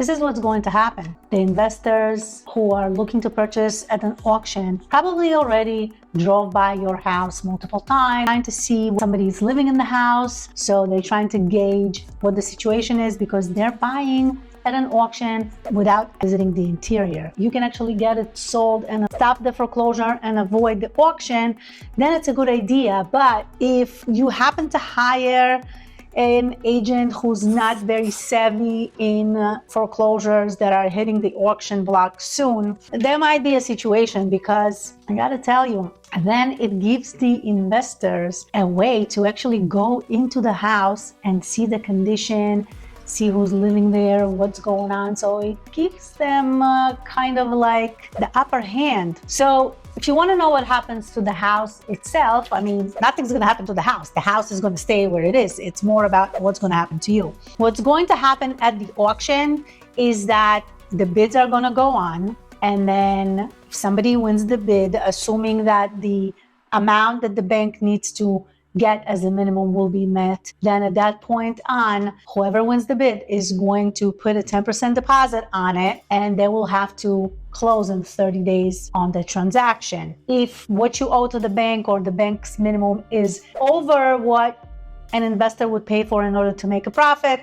this is what's going to happen. The investors who are looking to purchase at an auction probably already drove by your house multiple times, trying to see somebody's living in the house. So they're trying to gauge what the situation is because they're buying at an auction without visiting the interior. You can actually get it sold and stop the foreclosure and avoid the auction, then it's a good idea. But if you happen to hire an agent who's not very savvy in foreclosures that are hitting the auction block soon, there might be a situation, because I gotta tell you, then it gives the investors a way to actually go into the house and see the condition, see who's living there, what's going on. So it gives them kind of like the upper hand. So if you want to know what happens to the house itself, I mean, nothing's going to happen to the house. The house is going to stay where it is. It's more about what's going to happen to you. What's going to happen at the auction is that the bids are going to go on, and then if somebody wins the bid, assuming that the amount that the bank needs to get as a minimum will be met, then at that point on, whoever wins the bid is going to put a 10% deposit on it, and they will have to close in 30 days on the transaction. If what you owe to the bank or the bank's minimum is over what an investor would pay for in order to make a profit,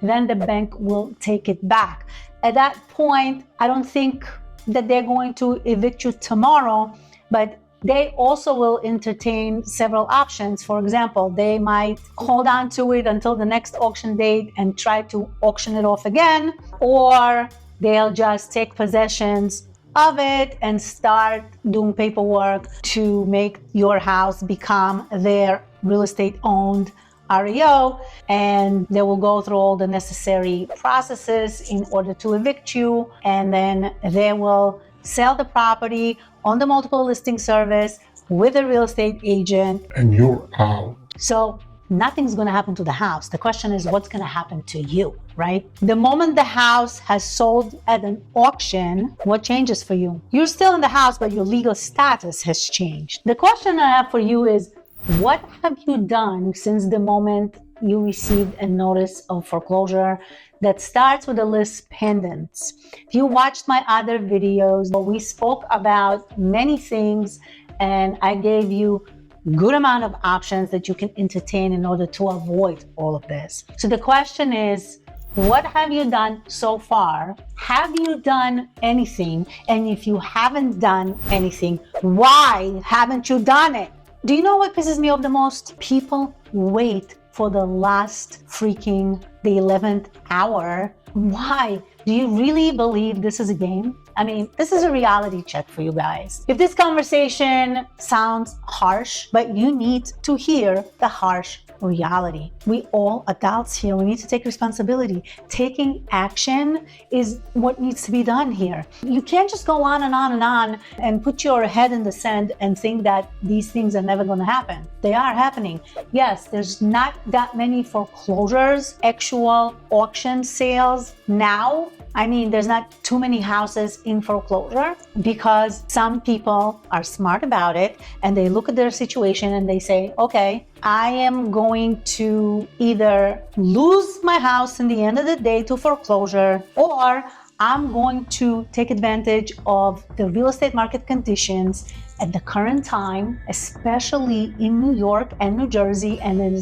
then the bank will take it back. At that point, I don't think that they're going to evict you tomorrow, but they also will entertain several options. For example, they might hold on to it until the next auction date and try to auction it off again, or they'll just take possessions of it and start doing paperwork to make your house become their real estate owned REO, and they will go through all the necessary processes in order to evict you, and then they will sell the property on the multiple listing service with a real estate agent, and you're out. So nothing's going to happen to the house. The question is, what's going to happen to you, right? The moment the house has sold at an auction, what changes for you? You're still in the house, but your legal status has changed. The question I have for you is, what have you done since the moment you received a notice of foreclosure that starts with a list pendants? If you watched my other videos, we spoke about many things, and I gave you good amount of options that you can entertain in order to avoid all of this. So the question is, what have you done so far? Have you done anything? And if you haven't done anything, why haven't you done it? Do you know what pisses me off the most? People wait for the last freaking, the 11th hour. Why? Do you really believe this is a game? I mean, this is a reality check for you guys. If this conversation sounds harsh, but you need to hear the harsh reality. We all adults here, we need to take responsibility. Taking action is what needs to be done here. You can't just go on and on and on and put your head in the sand and think that these things are never going to happen. They are happening. Yes, there's not that many foreclosures, actual auction sales now. I mean, there's not too many houses in foreclosure because some people are smart about it and they look at their situation and they say, okay, I am going to either lose my house in the end of the day to foreclosure, or I'm going to take advantage of the real estate market conditions at the current time, especially in New York and New Jersey and in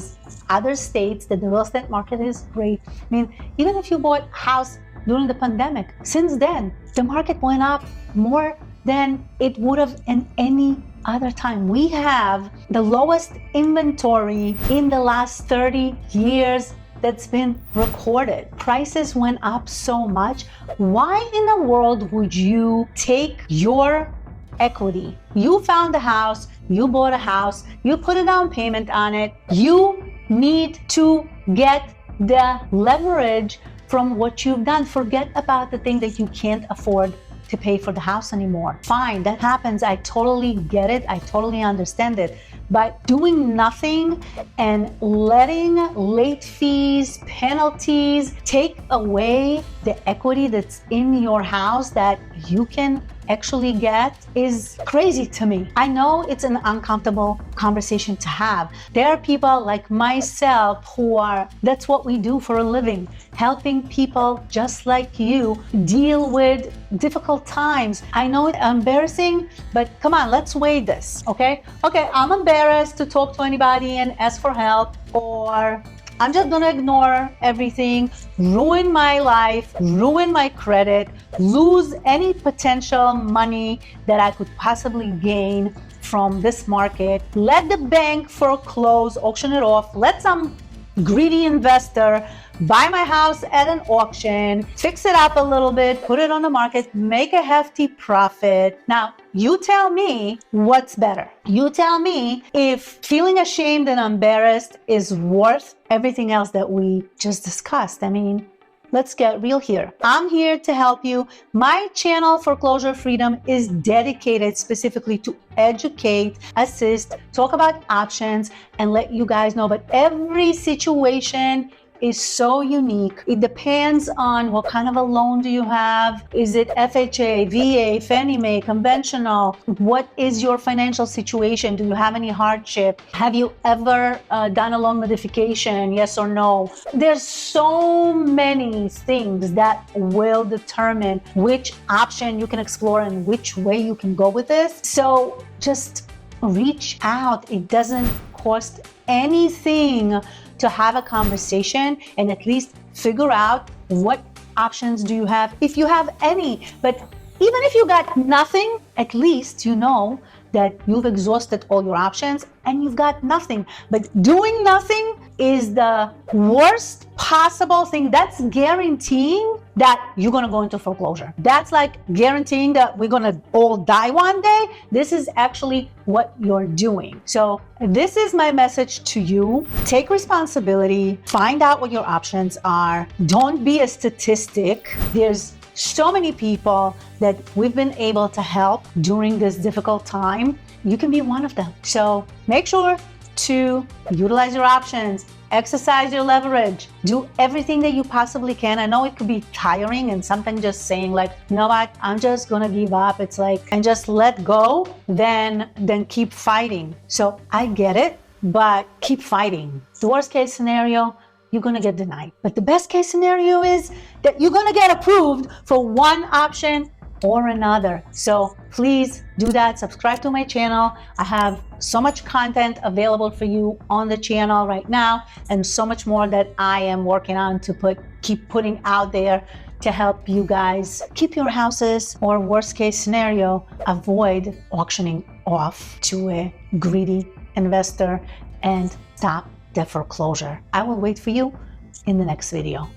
other states that the real estate market is great. I mean, even if you bought a house during the pandemic, since then, the market went up more than it would have in any other time. We have the lowest inventory in the last 30 years that's been recorded. Prices went up so much. Why in the world would you take your equity? You found a house, you bought a house, you put a down payment on it. You need to get the leverage from what you've done. Forget about the thing that you can't afford to pay for the house anymore. Fine, that happens. I totally get it. I totally understand it. But doing nothing and letting late fees, penalties take away the equity that's in your house that you can actually get is crazy to me. I know it's an uncomfortable conversation to have. There are people like myself that's what we do for a living, helping people just like you deal with difficult times. I know it's embarrassing, but come on, let's weigh this, okay? Okay, I'm embarrassed to talk to anybody and ask for help, or I'm just gonna ignore everything, ruin my life, ruin my credit, lose any potential money that I could possibly gain from this market. Let the bank foreclose, auction it off, let some greedy investor buy my house at an auction, fix it up a little bit, put it on the market, make a hefty profit. Now, you tell me what's better. You tell me if feeling ashamed and embarrassed is worth everything else that we just discussed. I mean, let's get real here. I'm here to help you. My channel, Foreclosure Freedom, is dedicated specifically to educate, assist, talk about options, and let you guys know. But every situation is so unique. It depends on what kind of a loan do you have. Is it FHA, VA, Fannie Mae, conventional? What is your financial situation? Do you have any hardship? Have you ever done a loan modification? Yes or no? There's so many things that will determine which option you can explore and which way you can go with this. So just reach out. It doesn't cost anything to have a conversation and at least figure out what options do you have, if you have any. But even if you got nothing, at least you know that you've exhausted all your options and you've got nothing. But doing nothing is the worst possible thing. That's guaranteeing that you're gonna go into foreclosure. That's like guaranteeing that we're gonna all die one day. This is actually what you're doing. So this is my message to you. Take responsibility, find out what your options are. Don't be a statistic. There's so many people that we've been able to help during this difficult time. You can be one of them. So make sure to utilize your options, exercise your leverage, do everything that you possibly can. I know it could be tiring and something just saying like, you know what, I'm just gonna give up. It's like, and just let go, then keep fighting. So I get it, but keep fighting. The worst case scenario, you're gonna get denied. But the best case scenario is that you're gonna get approved for one option or another. So please do that. Subscribe to my channel. I have so much content available for you on the channel right now, and so much more that I am working on to keep putting out there to help you guys keep your houses, or worst case scenario, avoid auctioning off to a greedy investor and stop the foreclosure. I will wait for you in the next video.